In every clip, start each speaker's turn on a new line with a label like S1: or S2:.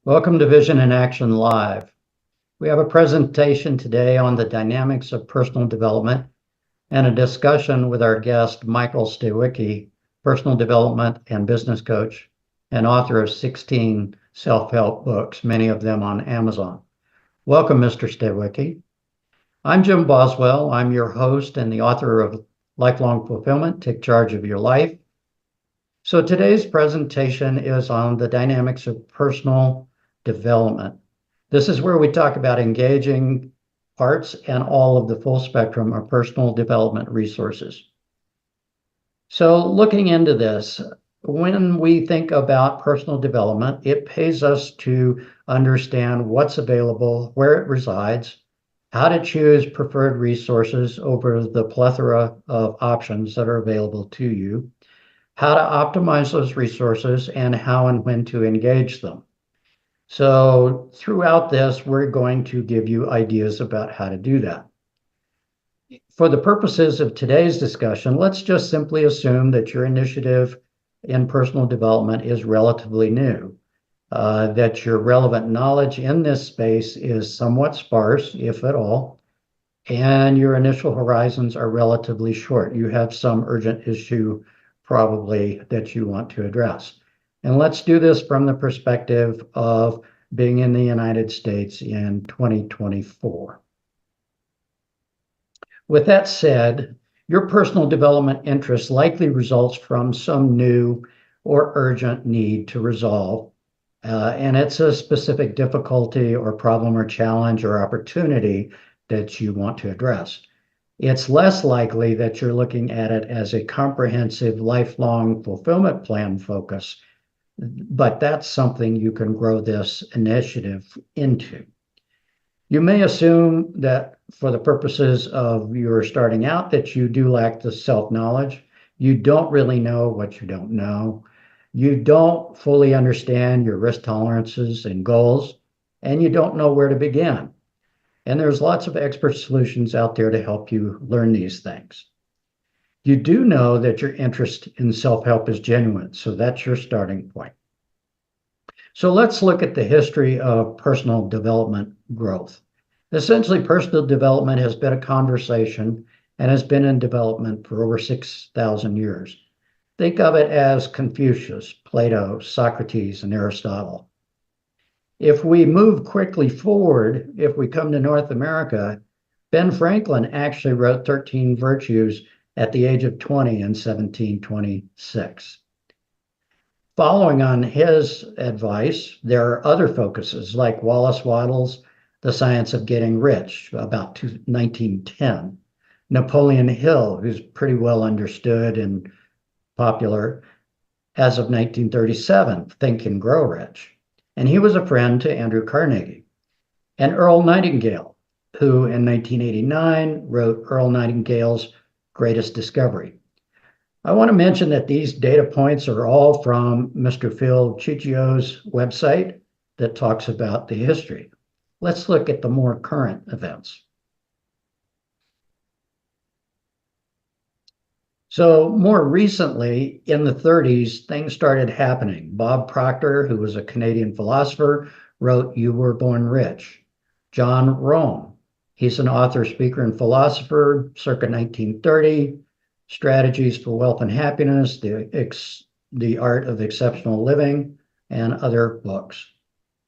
S1: Welcome to Vision in Action Live. We have a presentation today on the dynamics of personal development and a discussion with our guest, Michal Stawicki, personal development and business coach and author of 16 self-help books, many of them on Amazon. Welcome, Mr. Stawicki. I'm Jim Boswell. I'm your host and the author of Lifelong Fulfillment, Take Charge of Your Life. So today's presentation is on the dynamics of personal development. This is where we talk about engaging parts and all of the full spectrum of personal development resources. So looking into this, when we think about personal development, it pays us to understand what's available, where it resides, how to choose preferred resources over the plethora of options that are available to you, how to optimize those resources, and how and when to engage them. So throughout this, we're going to give you ideas about how to do that. For the purposes of today's discussion, let's just simply assume that your initiative in personal development is relatively new, that your relevant knowledge in this space is somewhat sparse, if at all, and your initial horizons are relatively short. You have some urgent issue probably that you want to address. And let's do this from the perspective of being in the United States in 2024. With that said, your personal development interest likely results from some new or urgent need to resolve, and it's a specific difficulty or problem or challenge or opportunity that you want to address. It's less likely that you're looking at it as a comprehensive lifelong fulfillment plan focus, but that's something you can grow this initiative into. You may assume that for the purposes of your starting out that you do lack the self-knowledge. You don't really know what you don't know. You don't fully understand your risk tolerances and goals, and you don't know where to begin. And there's lots of expert solutions out there to help you learn these things. You do know that your interest in self-help is genuine, so that's your starting point. So let's look at the history of personal development growth. Essentially, personal development has been a conversation and has been in development for over 6,000 years. Think of it as Confucius, Plato, Socrates, and Aristotle. If we move quickly forward, if we come to North America, Ben Franklin actually wrote 13 Virtues at the age of 20 in 1726. Following on his advice, there are other focuses like Wallace Wattles' The Science of Getting Rich, about 1910. Napoleon Hill, who's pretty well understood and popular, as of 1937, Think and Grow Rich. And he was a friend to Andrew Carnegie. And Earl Nightingale, who in 1989 wrote Earl Nightingale's Greatest Discovery. I want to mention that these data points are all from Mr. Phil Ciccio's website that talks about the history. Let's look at the more current events. So more recently, in the 30s, things started happening. Bob Proctor, who was a Canadian philosopher, wrote You Were Born Rich. John Rome, he's an author, speaker, and philosopher, circa 1930, Strategies for Wealth and Happiness, The Art of Exceptional Living, and other books.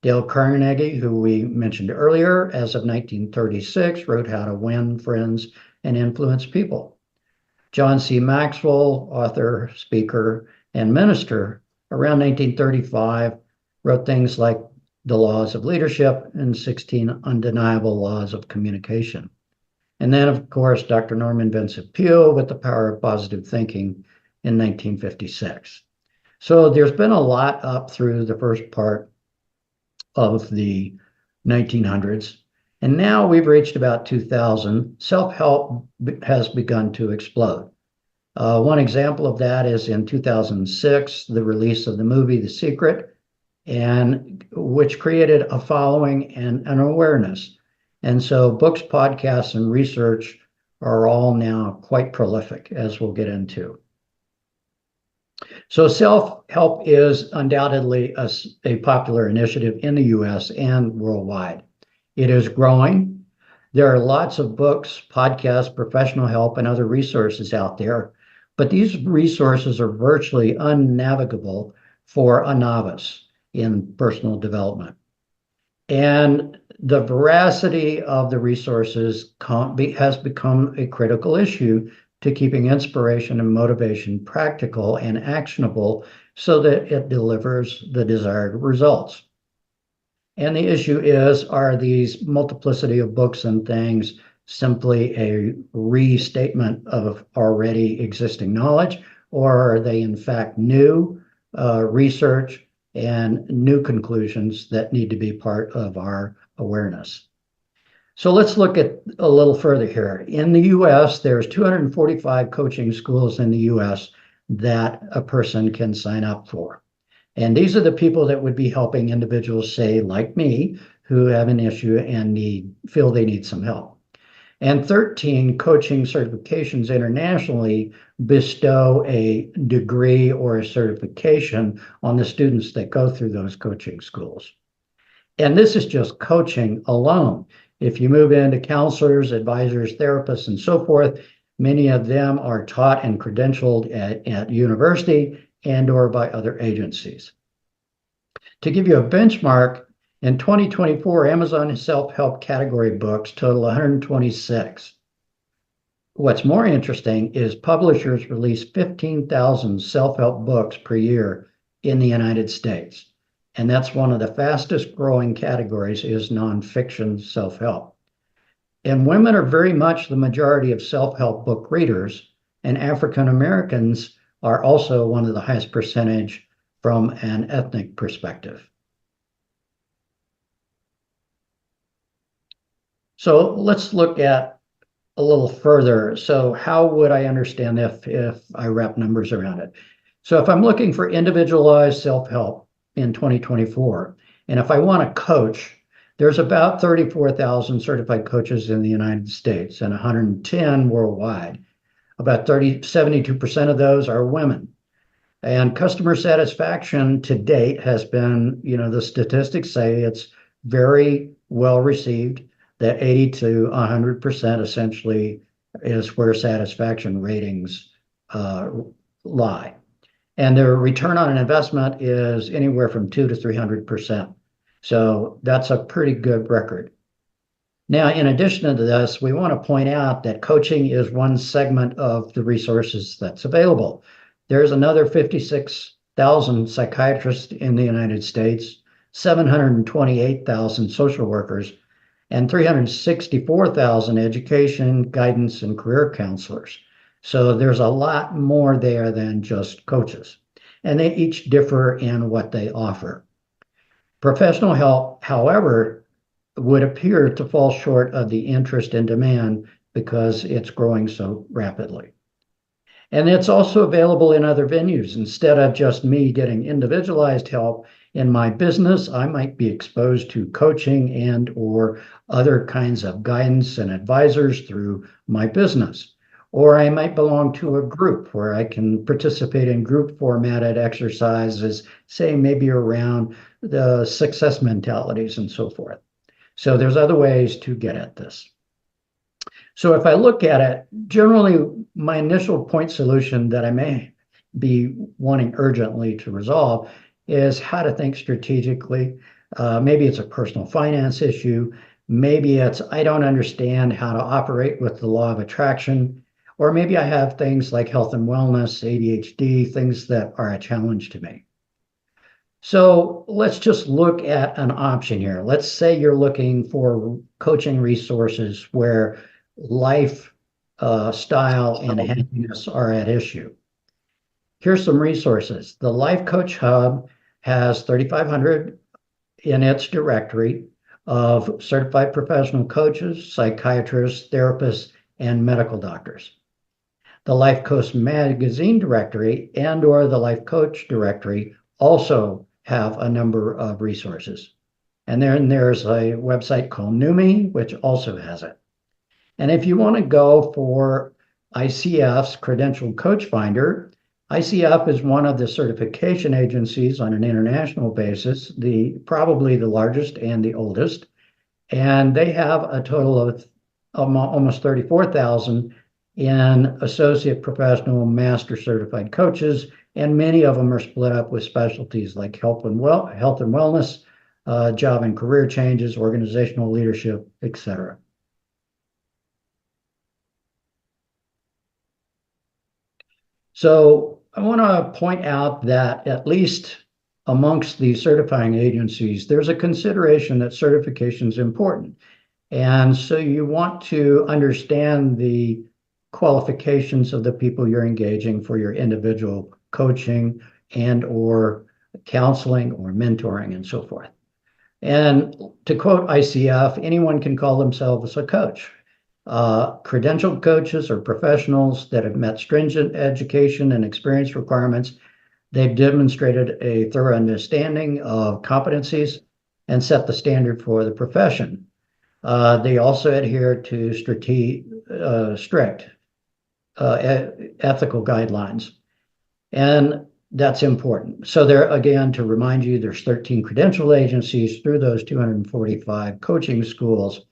S1: Dale Carnegie, who we mentioned earlier, as of 1936, wrote How to Win Friends and Influence People. John C. Maxwell, author, speaker, and minister, around 1935, wrote things like The Laws of Leadership and 16 Undeniable Laws of Communication. And then, of course, Dr. Norman Vincent Peale with The Power of Positive Thinking in 1956. So there's been a lot up through the first part of the 1900s. And now we've reached about 2000. Self-help has begun to explode. One example of that is in 2006, the release of the movie The Secret, and which created a following and an awareness. And so books, podcasts, and research are all now quite prolific, as we'll get into. So self-help is undoubtedly a popular initiative in the US and worldwide. It is growing. There are lots of books, podcasts, professional help, and other resources out there, but these resources are virtually unnavigable for a novice in personal development. And the veracity of the resources has become a critical issue to keeping inspiration and motivation practical and actionable so that it delivers the desired results. And the issue is, are these multiplicity of books and things simply a restatement of already existing knowledge, or are they in fact new research and new conclusions that need to be part of our awareness? So let's look at a little further here. In the US, there's 245 coaching schools in the US that a person can sign up for. And these are the people that would be helping individuals, say, like me, who have an issue and feel they need some help. And 13 coaching certifications internationally bestow a degree or a certification on the students that go through those coaching schools. And this is just coaching alone. If you move into counselors, advisors, therapists, and so forth, many of them are taught and credentialed at university and or by other agencies. To give you a benchmark, in 2024, Amazon self-help category books total 126. What's more interesting is publishers release 15,000 self-help books per year in the United States. And that's one of the fastest growing categories is nonfiction self-help. And women are very much the majority of self-help book readers, and African Americans are also one of the highest percentage from an ethnic perspective. So let's look at a little further. So how would I understand if I wrap numbers around it? So if I'm looking for individualized self-help in 2024, and if I want to coach, there's about 34,000 certified coaches in the United States and 110 worldwide. About 72% of those are women. And customer satisfaction to date has been, the statistics say it's very well received, that 80 to 100% essentially is where satisfaction ratings lie. And their return on an investment is anywhere from 2 to 300%. So that's a pretty good record. Now, in addition to this, we want to point out that coaching is one segment of the resources that's available. There's another 56,000 psychiatrists in the United States, 728,000 social workers, and 364,000 education, guidance, and career counselors. So there's a lot more there than just coaches. And they each differ in what they offer. Professional help, however, would appear to fall short of the interest and demand because it's growing so rapidly. And it's also available in other venues. Instead of just me getting individualized help in my business, I might be exposed to coaching and or other kinds of guidance and advisors through my business. Or I might belong to a group where I can participate in group formatted exercises, say maybe around the success mentalities and so forth. So there's other ways to get at this. So if I look at it, generally my initial point solution that I may be wanting urgently to resolve is how to think strategically. Maybe it's a personal finance issue. Maybe it's I don't understand how to operate with the law of attraction. Or maybe I have things like health and wellness, ADHD, things that are a challenge to me. So let's just look at an option here. Let's say you're looking for coaching resources where life, style, and happiness are at issue. Here's some resources. The Life Coach Hub has 3,500 in its directory of certified professional coaches, psychiatrists, therapists, and medical doctors. The Life Coach Magazine directory and or the Life Coach directory also have a number of resources. And then there's a website called Numi, which also has it. And if you want to go for ICF's Credentialed Coach Finder, ICF is one of the certification agencies on an international basis, probably the largest and the oldest. And they have a total of almost 34,000 in associate, professional, master certified coaches, and many of them are split up with specialties like health and wellness, job and career changes, organizational leadership, etc. So I want to point out that at least amongst the certifying agencies, there's a consideration that certification is important. And so you want to understand the qualifications of the people you're engaging for your individual coaching and or counseling or mentoring and so forth. And to quote ICF, anyone can call themselves a coach. Credentialed coaches are professionals that have met stringent education and experience requirements. They've demonstrated a thorough understanding of competencies and set the standard for the profession. They also adhere to strict ethical guidelines. And that's important. So there, again, to remind you, there's 13 credential agencies through those 245 coaching schools.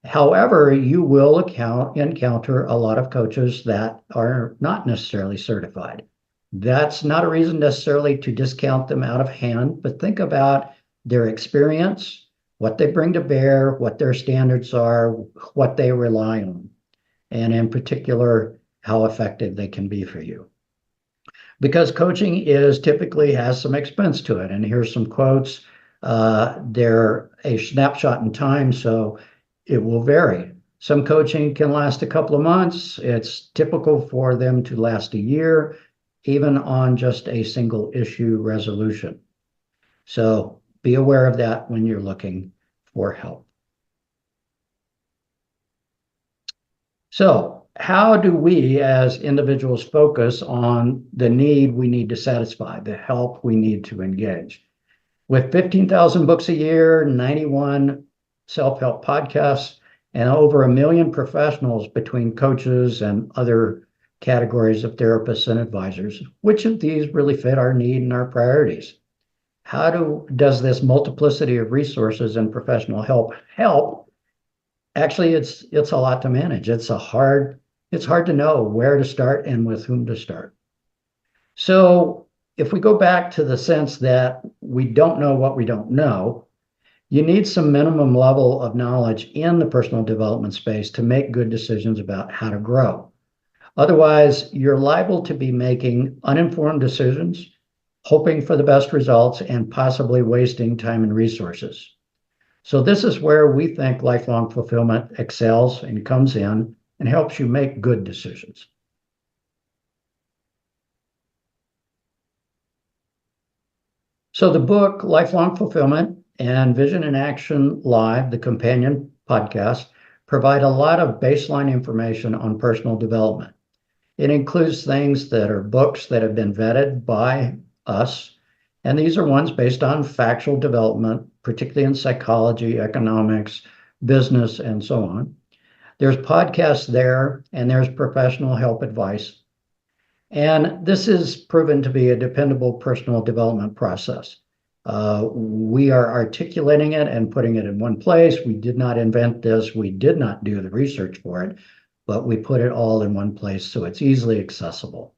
S1: However, you will encounter a lot of coaches that are not necessarily certified. That's not a reason necessarily to discount them out of hand, but think about their experience, what they bring to bear, what their standards are, what they rely on, and in particular, how effective they can be for you. Because coaching typically has some expense to it. And here's some quotes. They're a snapshot in time, so it will vary. Some coaching can last a couple of months. It's typical for them to last a year, even on just a single issue resolution. So be aware of that when you're looking for help. So how do we as individuals focus on the need we need to satisfy, the help we need to engage? With 15,000 books a year, 91 self-help podcasts, and over 1 million professionals between coaches and other categories of therapists and advisors, which of these really fit our need and our priorities? How does this multiplicity of resources and professional help? Actually, it's a lot to manage. It's hard to know where to start and with whom to start. So if we go back to the sense that we don't know what we don't know, you need some minimum level of knowledge in the personal development space to make good decisions about how to grow. Otherwise, you're liable to be making uninformed decisions, hoping for the best results, and possibly wasting time and resources. So this is where we think lifelong fulfillment excels and comes in and helps you make good decisions. So the book, Lifelong Fulfillment, and Vision in Action Live, the companion podcast, provide a lot of baseline information on personal development. It includes things that are books that have been vetted by us, and these are ones based on factual development, particularly in psychology, economics, business, and so on. There's podcasts there, and there's professional help advice. And this is proven to be a dependable personal development process. We are articulating it and putting it in one place. We did not invent this. We did not do the research for it, but we put it all in one place so it's easily accessible.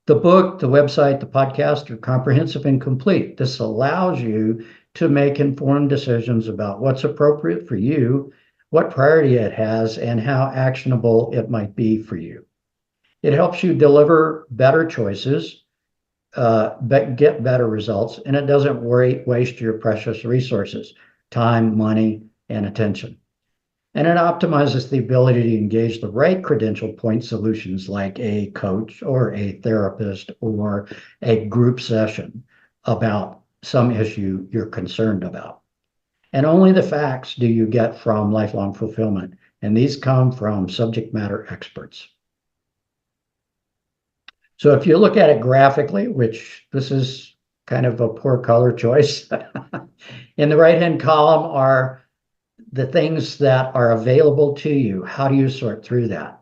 S1: The book, the website, the podcast are comprehensive and complete. This allows you to make informed decisions about what's appropriate for you, what priority it has, and how actionable it might be for you. It helps you deliver better choices, get better results, and it doesn't waste your precious resources, time, money, and attention. And it optimizes the ability to engage the right credential point solutions like a coach or a therapist or a group session about some issue you're concerned about. And only the facts do you get from lifelong fulfillment, and these come from subject matter experts. So if you look at it graphically, which this is kind of a poor color choice, in the right-hand column are the things that are available to you. How do you sort through that?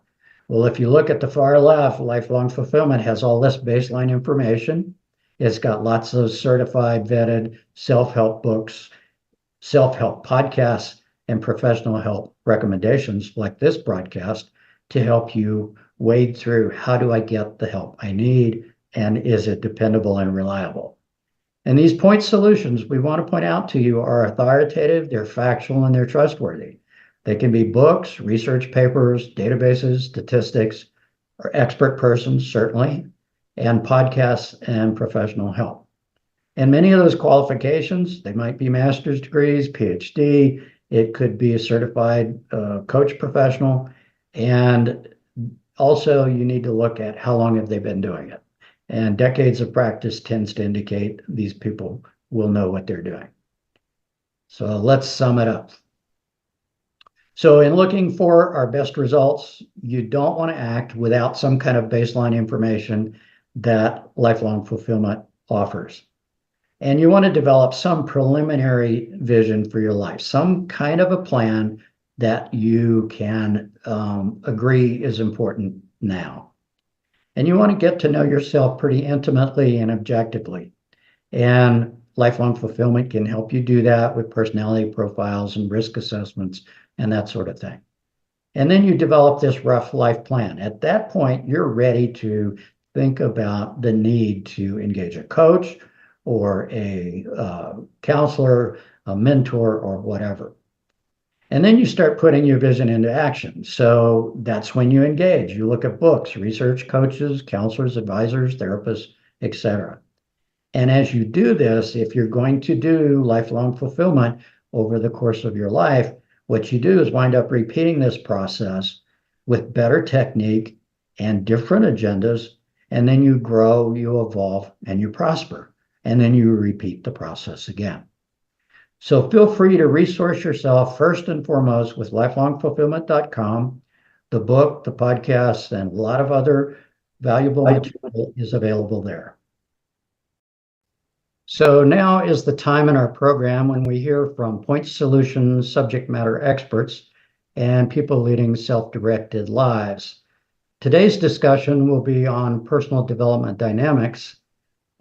S1: Well, if you look at the far left, lifelong fulfillment has all this baseline information. It's got lots of certified, vetted self-help books, self-help podcasts, and professional help recommendations like this broadcast to help you wade through how do I get the help I need and is it dependable and reliable? And these point solutions we want to point out to you are authoritative, they're factual, and they're trustworthy. They can be books, research papers, databases, statistics, or expert persons, certainly, and podcasts and professional help. And many of those qualifications, they might be master's degrees, PhD, it could be a certified coach professional. And also, you need to look at how long have they been doing it. And decades of practice tends to indicate these people will know what they're doing. So let's sum it up. So in looking for our best results, you don't want to act without some kind of baseline information that lifelong fulfillment offers. And you want to develop some preliminary vision for your life, some kind of a plan that you can agree is important now. And you want to get to know yourself pretty intimately and objectively. And lifelong fulfillment can help you do that with personality profiles and risk assessments and that sort of thing. And then you develop this rough life plan. At that point, you're ready to think about the need to engage a coach or a counselor, a mentor, or whatever. And then you start putting your vision into action. So that's when you engage. You look at books, research coaches, counselors, advisors, therapists, etc. And as you do this, if you're going to do lifelong fulfillment over the course of your life, what you do is wind up repeating this process with better technique and different agendas. And then you grow, you evolve, and you prosper. And then you repeat the process again. So feel free to resource yourself first and foremost with lifelongfulfillment.com. The book, the podcast, and a lot of other valuable material is available there. So now is the time in our program when we hear from point solution subject matter experts and people leading self-directed lives. Today's discussion will be on personal development dynamics.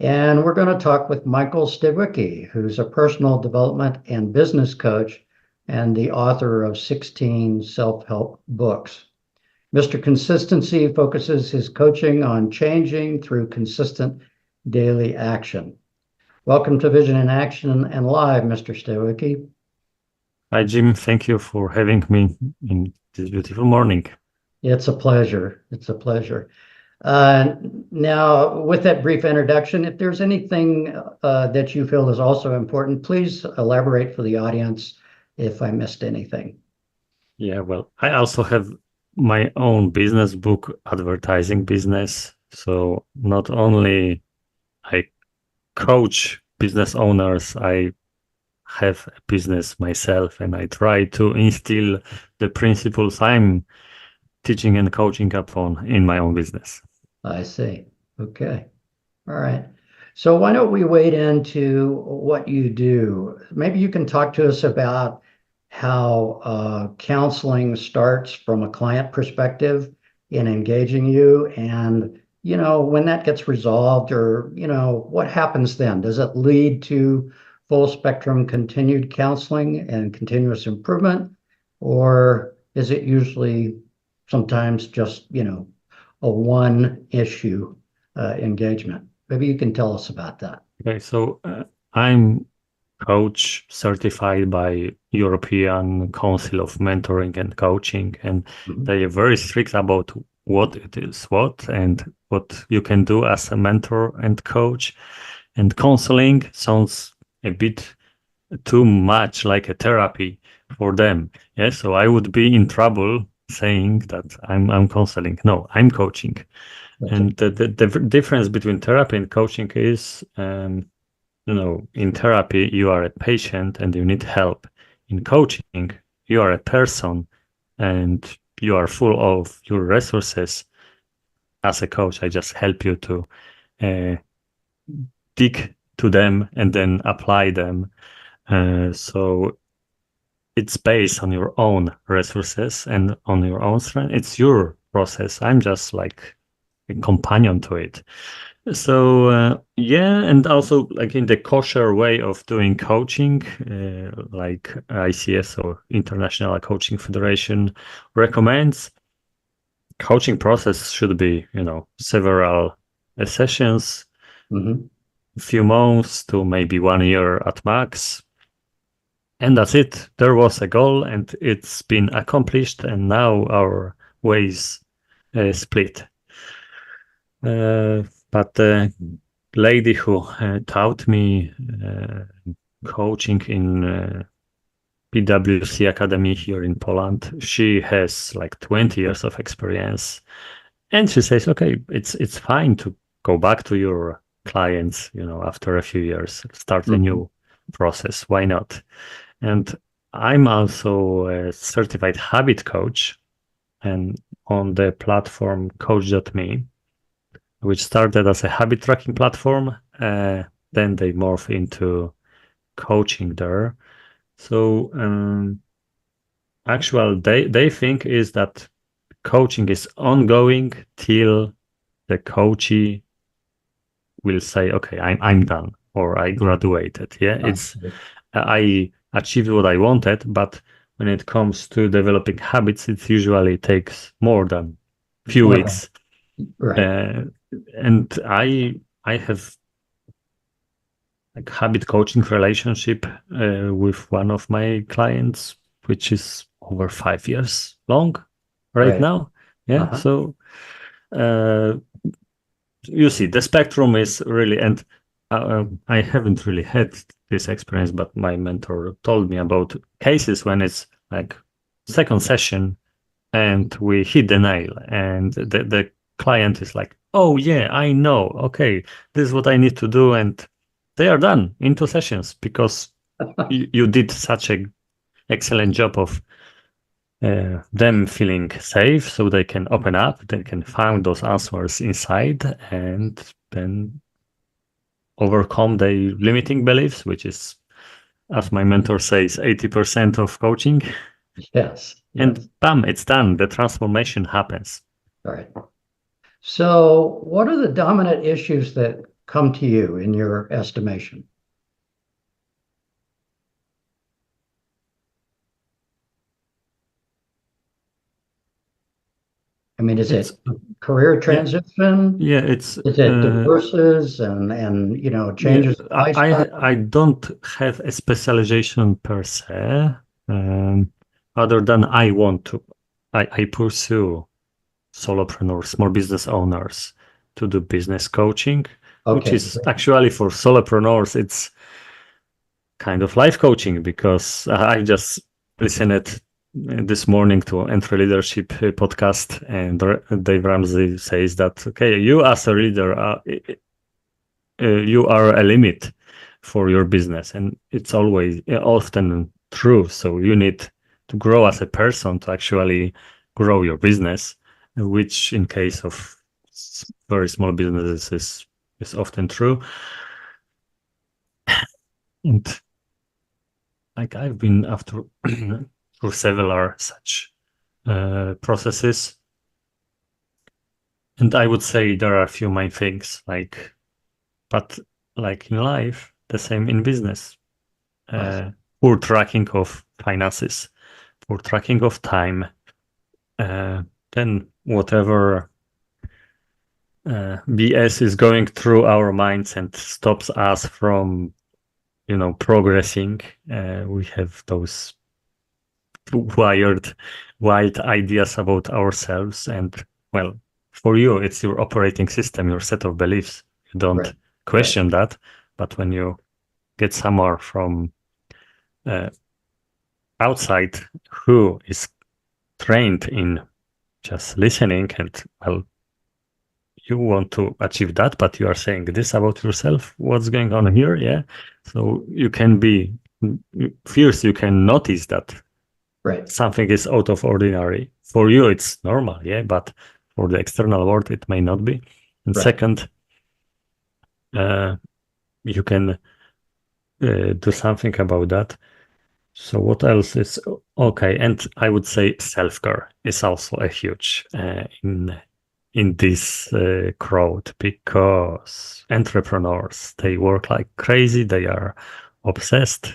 S1: And we're going to talk with Michal Stawicki, who's a personal development and business coach and the author of 16 self-help books. Mr. Consistency focuses his coaching on changing through consistent daily action. Welcome to Vision in Action and Live, Mr. Stawicki.
S2: Hi, Jim. Thank you for having me in this beautiful morning.
S1: It's a pleasure. It's a pleasure. Now, with that brief introduction, if there's anything that you feel is also important, please elaborate for the audience if I missed anything.
S2: Yeah, well, I also have my own business book, advertising business. So not only I coach business owners, I have a business myself, and I try to instill the principles I'm teaching and coaching upon in my own business.
S1: I see. Okay. All right. So why don't we wade into what you do? Maybe you can talk to us about how counseling starts from a client perspective in engaging you and, when that gets resolved or, what happens then? Does it lead to full spectrum continued counseling and continuous improvement? Or is it usually sometimes just, a one issue engagement? Maybe you can tell us about that.
S2: Okay, so I'm coach certified by European Council of Mentoring and Coaching, and they are very strict about what it is, and what you can do as a mentor and coach. And counseling sounds a bit too much like a therapy for them. Yeah, so I would be in trouble saying that I'm counseling. No, I'm coaching. And the difference between therapy and coaching is, in therapy, you are a patient and you need help. In coaching, you are a person and you are full of your resources. As a coach, I just help you to dig to them and then apply them. So it's based on your own resources and on your own strength. It's your process. I'm just like a companion to it. So yeah, and also like in the kosher way of doing coaching, like ICS or International Coaching Federation recommends, coaching process should be, several sessions,
S1: Hmm.
S2: a few months to maybe 1 year at max. And that's it. There was a goal and it's been accomplished, and now our ways split. But the lady who taught me coaching in PwC Academy here in Poland, she has like 20 years of experience. And she says, okay, it's fine to go back to your clients, after a few years, start a
S1: Hmm.
S2: new process. Why not? And I'm also a certified habit coach, and on the platform coach.me, which started as a habit tracking platform. Then they morph into coaching there. So actual they think is that coaching is ongoing till the coachee will say, okay, I'm done, or I graduated. Yeah,
S1: I
S2: it's
S1: see.
S2: I achieved what I wanted, but when it comes to developing habits, it usually takes more than few
S1: Okay.
S2: weeks.
S1: Right.
S2: Uh, and I have like habit coaching relationship with one of my clients, which is over 5 years long right
S1: Right.
S2: now. Yeah.
S1: Uh-huh.
S2: So uh, you see, the spectrum is really, and I haven't really had this experience, but my mentor told me about cases when it's like second session and we hit the nail, and the client is like, oh yeah, I know, okay, this is what I need to do, and they are done in 2 sessions because you did such a excellent job of them feeling safe, so they can open up, they can find those answers inside, and then overcome their limiting beliefs, which is, as my mentor says, 80% of coaching.
S1: Yes. Yes.
S2: And bam, it's done. The transformation happens.
S1: All right. So, what are the dominant issues that come to you in your estimation? I mean, is
S2: It's
S1: it career
S2: yeah,
S1: transition?
S2: yeah. It's
S1: Is it divorces and
S2: yeah.
S1: changes in
S2: I
S1: lifestyle?
S2: don't have a specialization per se, other than I want to. I pursue solopreneurs, small business owners to do business coaching, which
S1: Okay,
S2: is
S1: great.
S2: actually for solopreneurs. It's kind of life coaching because I just listened this morning to Entry Leadership podcast, and Dave Ramsey says that, okay, you as a leader, you are a limit for your business, and it's always often true. So you need to grow as a person to actually grow your business, which in case of very small businesses is often true. And like I've been after through several such processes, and I would say there are a few main things, but like in life, the same in business.
S1: I
S2: Uh, Poor tracking of finances, poor tracking of time, uh, then whatever BS is going through our minds and stops us from, progressing. We have those wired, wild ideas about ourselves. And well, for you, it's your operating system, your set of beliefs. You don't
S1: right, right,
S2: question that. But when you get someone from uh, outside who is trained in just listening, and well, you want to achieve that, but you are saying this about yourself, what's going on here? Yeah. So you can be first, you can notice that
S1: right,
S2: something is out of ordinary. For you, it's normal, yeah, but for the external world, it may not be. And
S1: right.
S2: second, uh, you can do something about that. So what else is okay? And I would say self-care is also a huge in this crowd, because entrepreneurs, they work like crazy. They are obsessed,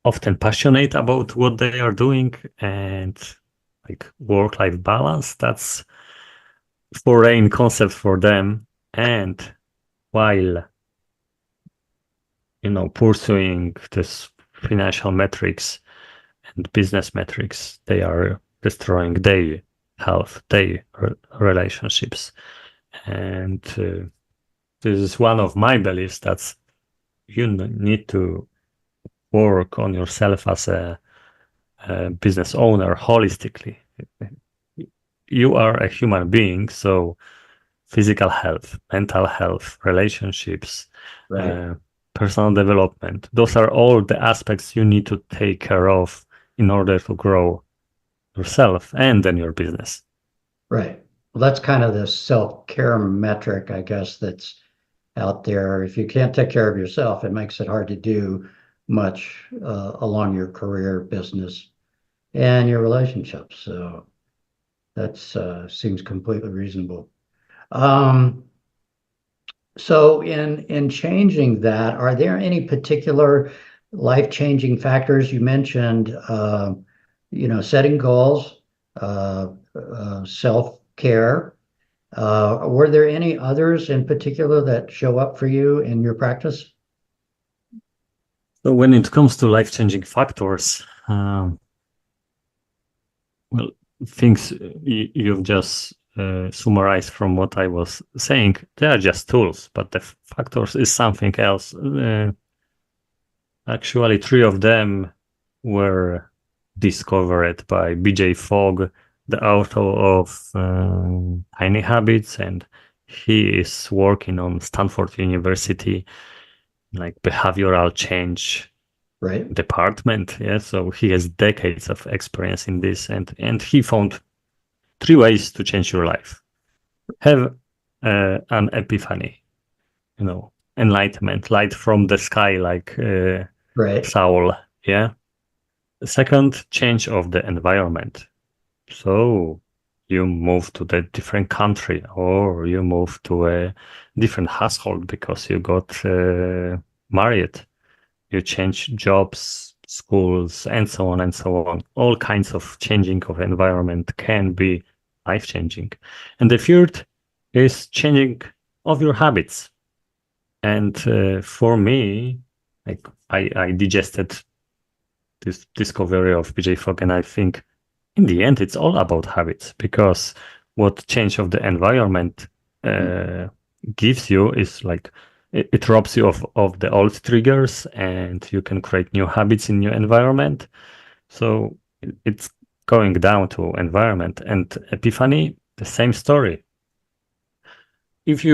S2: often passionate about what they are doing, and like work-life balance, that's foreign concept for them. And while pursuing this financial metrics and business metrics, they are destroying their health, their relationships. And this is one of my beliefs, that you need to work on yourself as a business owner holistically. You are a human being, so physical health, mental health, relationships,
S1: Right.
S2: uh, personal development, those are all the aspects you need to take care of in order to grow yourself and then your business.
S1: Right. Well, that's kind of the self-care metric, I guess, that's out there. If you can't take care of yourself, it makes it hard to do much along your career, business, and your relationships. So that's seems completely reasonable. Um, so in changing that, are there any particular life-changing factors? You mentioned, setting goals, self-care. Were there any others in particular that show up for you in your practice?
S2: So when it comes to life-changing factors, well, things you've just summarized from what I was saying, they are just tools, but the factors is something else. Actually, three of them were discovered by BJ Fogg, the author of Tiny Habits, and he is working on Stanford University, like behavioral change
S1: Right.
S2: department. Yeah, so he has decades of experience in this, and he found three ways to change your life. Have an epiphany, enlightenment, light from the sky, like
S1: Right.
S2: Saul. Yeah. Second, change of the environment. So you move to the different country, or you move to a different household because you got married. You change jobs, schools, and so on and so on. All kinds of changing of environment can be life-changing. And the third is changing of your habits. And for me, like I digested this discovery of BJ Fogg, and I think in the end it's all about habits, because what change of the environment gives you is like it robs you of the old triggers, and you can create new habits in your environment. So it's going down to environment. And epiphany, the same story. If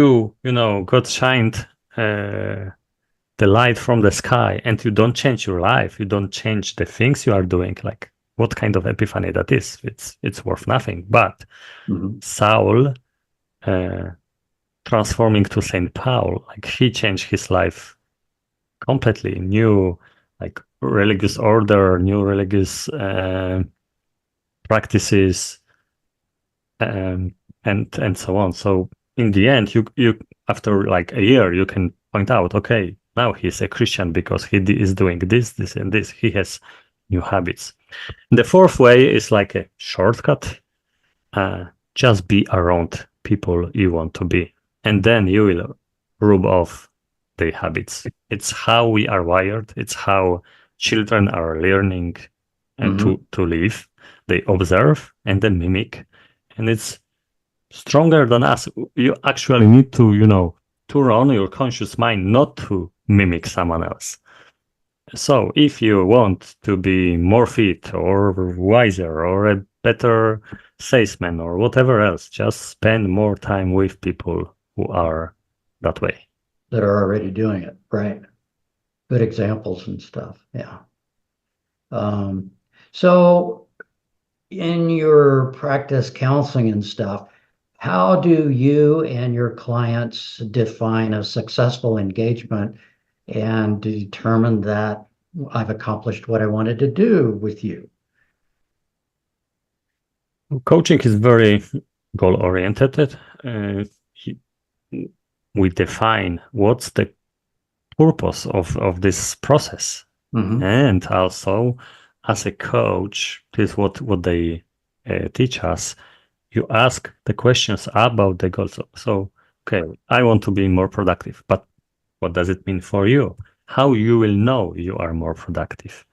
S2: got shined the light from the sky and you don't change your life, you don't change the things you are doing, like what kind of epiphany that is, it's worth nothing. But
S1: Mhm.
S2: Saul uh, transforming to Saint Paul, like he changed his life completely. New, like religious order, new religious practices, um, and so on. So in the end, you after like a year, you can point out, okay, now he's a Christian because he is doing this, and this. He has new habits. And the fourth way is like a shortcut. Uh, just be around people you want to be, and then you will rub off the habits. It's how we are wired. It's how children are learning
S1: Mhm.
S2: to live. They observe and then mimic, and it's stronger than us. You actually need to turn on your conscious mind not to mimic someone else. So if you want to be more fit or wiser or a better salesman or whatever else, just spend more time with people who are that way.
S1: That are already doing it. Right. Good examples and stuff. Yeah. Um, so in your practice counseling and stuff, how do you and your clients define a successful engagement and determine that I've accomplished what I wanted to do with you.
S2: Coaching is very goal oriented. We define what's the purpose of this process. And also, as a coach, this is what they teach us. You ask the questions about the goals. So, okay, I want to be more productive, but what does it mean for you? How you will know you are more productive?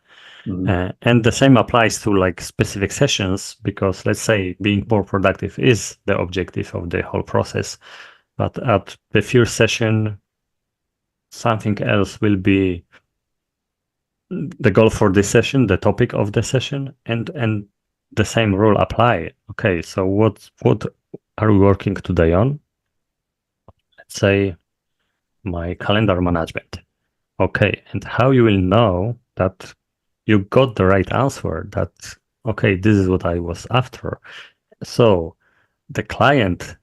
S2: And the same applies to like specific sessions, because let's say being more productive is the objective of the whole process. But at the first session, something else will be the goal for this session, the topic of the session, and the same rule apply. Okay, so what are we working today on? Let's say my calendar management. Okay, and how you will know that you got the right answer, that okay, this is what I was after. So the client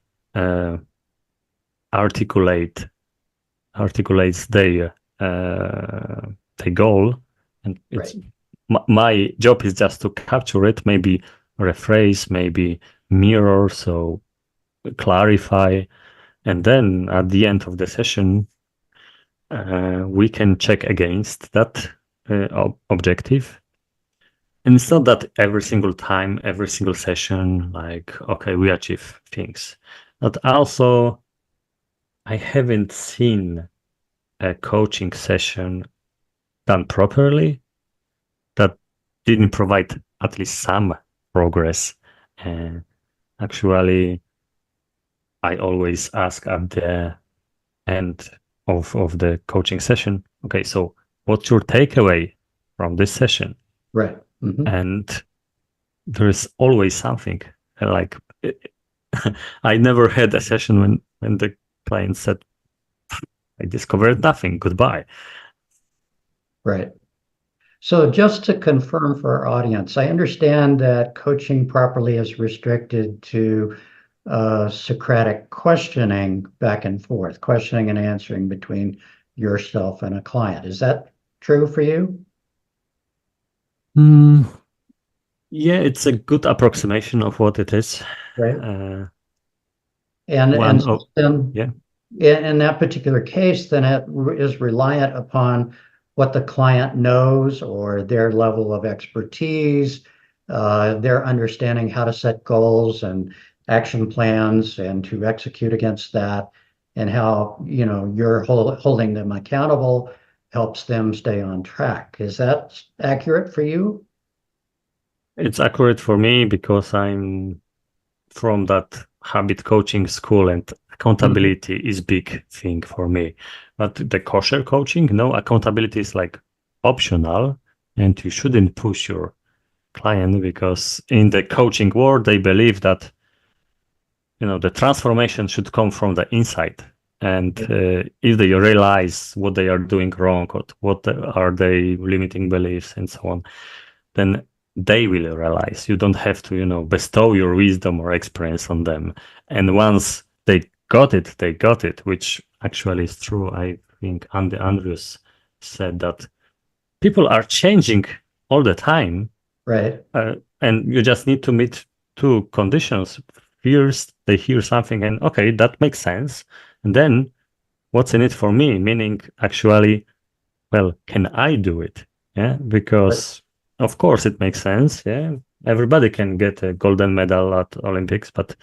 S2: articulates their goal, and it's my job is just to capture it, maybe rephrase, maybe mirror, so clarify, and then at the end of the session we can check against that objective. And it's not that every single time, every single session, like, okay, we achieve things. But also, I haven't seen a coaching session done properly that didn't provide at least some progress. And actually, I always ask at the end of the coaching session, okay, so what's your takeaway from this session?
S1: Right.
S2: And there is always something like I never had a session when the client said, I discovered nothing, goodbye.
S1: Right. So just to confirm for our audience, I understand that coaching properly is restricted to Socratic questioning back and forth, questioning and answering between yourself and a client. Is that true for you?
S2: Yeah, it's a good approximation of what it is.
S1: Right.
S2: And
S1: then
S2: yeah,
S1: in that particular case, then it is reliant upon what the client knows or their level of expertise, their understanding how to set goals and action plans and to execute against that, and how, you're holding them accountable helps them stay on track. Is that accurate for you?
S2: it's accurate for me because I'm from that habit coaching school, and accountability is big thing for me. But the kosher coaching, no, accountability is like optional, and you shouldn't push your client, because in the coaching world they believe that the transformation should come from the inside. And if they realize what they are doing wrong, or what are their limiting beliefs and so on, then they will realize. You don't have to, bestow your wisdom or experience on them. And once they got it, which actually is true. I think Andy Andrews said that people are changing all the time.
S1: Right.
S2: And you just need to meet two conditions. First, they hear something and, okay, that makes sense. And then what's in it for me? Meaning, actually, well, can I do it? Yeah, because of course it makes sense. Yeah, everybody can get a golden medal at Olympics, but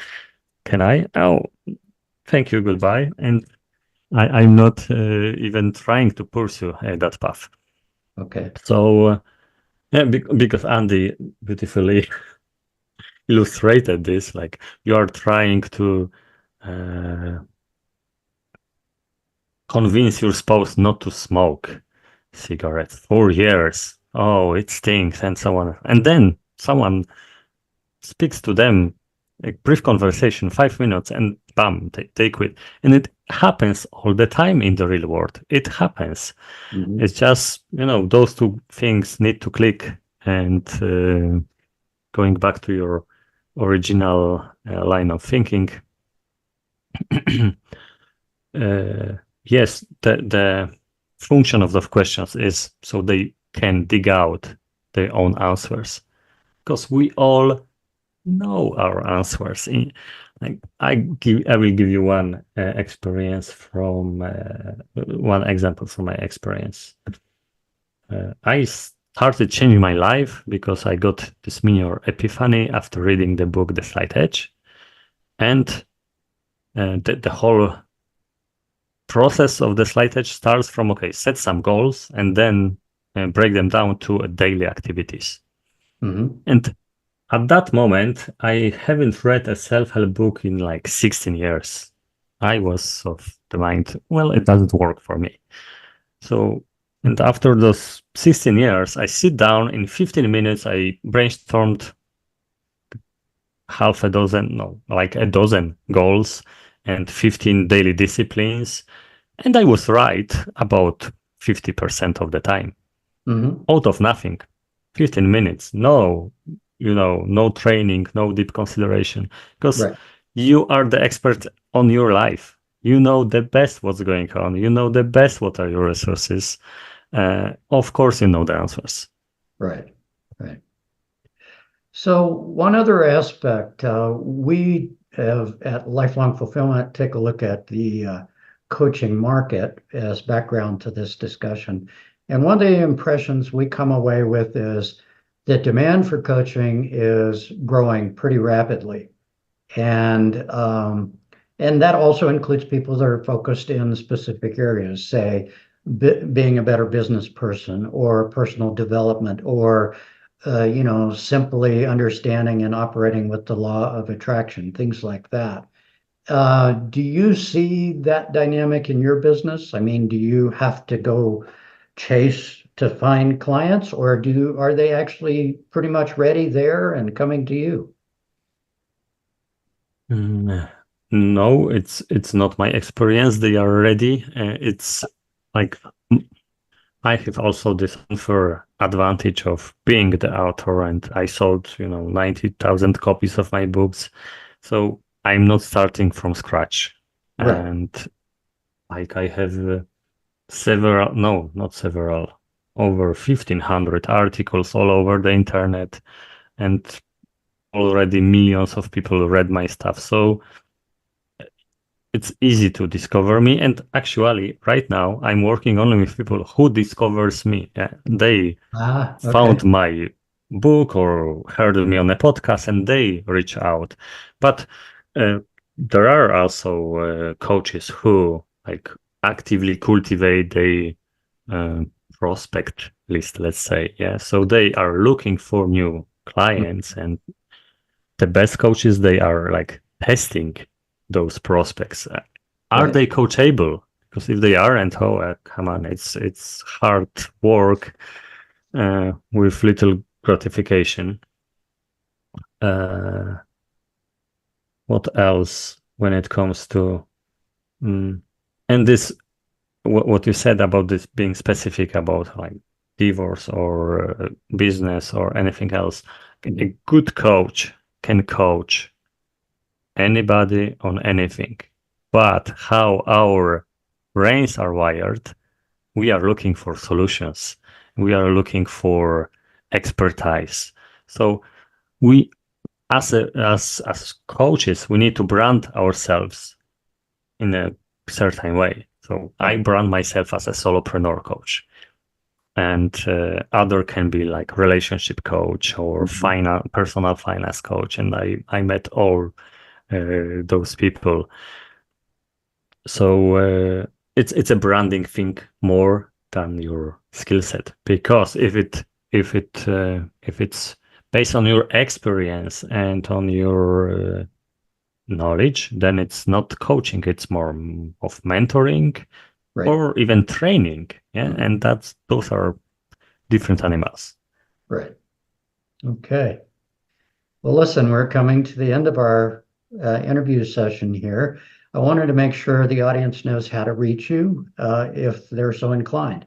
S2: can I? Oh, thank you, goodbye. And I'm not even trying to pursue that path.
S1: Okay.
S2: So, yeah, because Andy beautifully illustrated this, like you are trying to convince your spouse not to smoke cigarettes 4 years. Oh, it stinks, and so on. And then someone speaks to them, a brief conversation, 5 minutes, and bam, they quit. And it happens all the time in the real world. It happens. It's just, those two things need to click. And going back to your original line of thinking, yes, the function of those questions is so they can dig out their own answers, because we all know our answers. Like I will give you one experience from one example from my experience. I started changing my life because I got this minor epiphany after reading the book The Slight Edge, and the whole process of the Slight Edge starts from, okay, set some goals and then break them down to daily activities. And at that moment, I haven't read a self-help book in like 16 years. I was of the mind, well, it doesn't work for me. So, and after those 16 years, I sit down in 15 minutes, I brainstormed half a dozen, no, like a dozen goals and 15 daily disciplines. And I was right about 50% of the time. Out of nothing. 15 minutes. No, no training, no deep consideration. Because you are the expert on your life. You know the best what's going on. You know the best what are your resources. Of course, you know the answers.
S1: Right. So one other aspect, we have at Lifelong Fulfillment take a look at the coaching market as background to this discussion. And one of the impressions we come away with is that demand for coaching is growing pretty rapidly. And that also includes people that are focused in specific areas, say being a better business person or personal development or simply understanding and operating with the law of attraction, things like that. Do you see that dynamic in your business? I mean, do you have to go chase to find clients, or are they actually pretty much ready there and coming to you?
S2: No, it's not my experience. They are ready. It's like I have also this unfair advantage of being the author, and I sold, 90,000 copies of my books. So I'm not starting from scratch.
S1: Right.
S2: And like I have several, no, not several, over 1,500 articles all over the internet, and already millions of people read my stuff. So it's easy to discover me. And actually, right now, I'm working only with people who discovers me. They found my book or heard me on a podcast and they reach out. But there are also coaches who like actively cultivate a prospect list, let's say. Yeah. So they are looking for new clients, and the best coaches, they are like testing those prospects. Are they coachable? Because if they aren't, come on, it's hard work with little gratification. What else when it comes to and this what you said about this being specific about like divorce or business or anything else? A good coach can coach anybody on anything, but how our brains are wired, we are looking for solutions. We are looking for expertise. So we, as coaches, we need to brand ourselves in a certain way. So I brand myself as a solopreneur coach, and other can be like relationship coach or personal finance coach. And I met all those people. So it's a branding thing more than your skill set, because if it's based on your experience and on your knowledge, then it's not coaching. It's more of mentoring or even training. Yeah, and those are different animals.
S1: Right. Okay. Well, listen, we're coming to the end of our interview session here. I wanted to make sure the audience knows how to reach you if they're so inclined.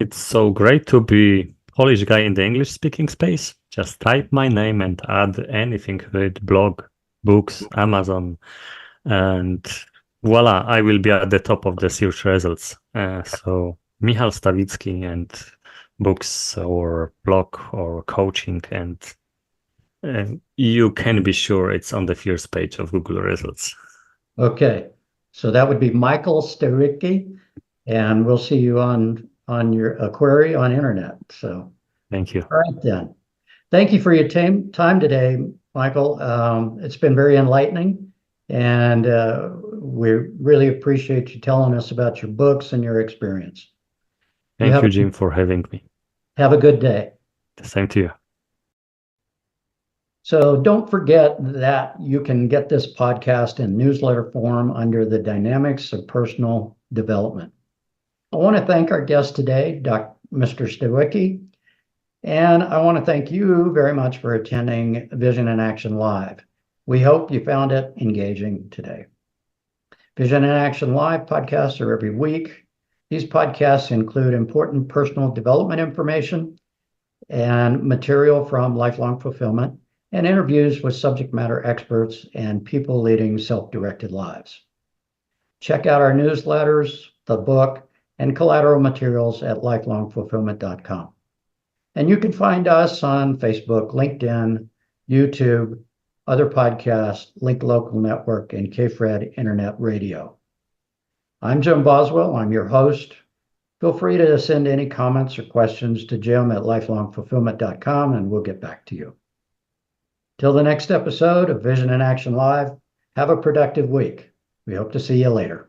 S2: It's so great to be Polish guy in the English speaking space. Just type my name and add anything with blog, books, Amazon, and voila, I will be at the top of the search results. So Michal Stawicki and books or blog or coaching, and you can be sure it's on the first page of Google results.
S1: Okay, so that would be Michal Stawicki, and we'll see you on your query on internet. So,
S2: Thank you.
S1: all right then. Thank you for your time today, Michal. It's been very enlightening, and we really appreciate you telling us about your books and your experience.
S2: Thank you, Jim, for having me.
S1: Have a good day.
S2: The same to you.
S1: So don't forget that you can get this podcast in newsletter form under the Dynamics of Personal Development. I want to thank our guest today, Mr. Stawicki, and I want to thank you very much for attending Vision in Action Live. We hope you found it engaging today. Vision in Action Live podcasts are every week. These podcasts include important personal development information and material from Lifelong Fulfillment, and interviews with subject matter experts and people leading self-directed lives. Check out our newsletters, the book, and collateral materials at lifelongfulfillment.com. And you can find us on Facebook, LinkedIn, YouTube, other podcasts, Link Local Network, and KFRED Internet Radio. I'm Jim Boswell. I'm your host. Feel free to send any comments or questions to Jim at lifelongfulfillment.com, and we'll get back to you. Till the next episode of Vision in Action Live, have a productive week. We hope to see you later.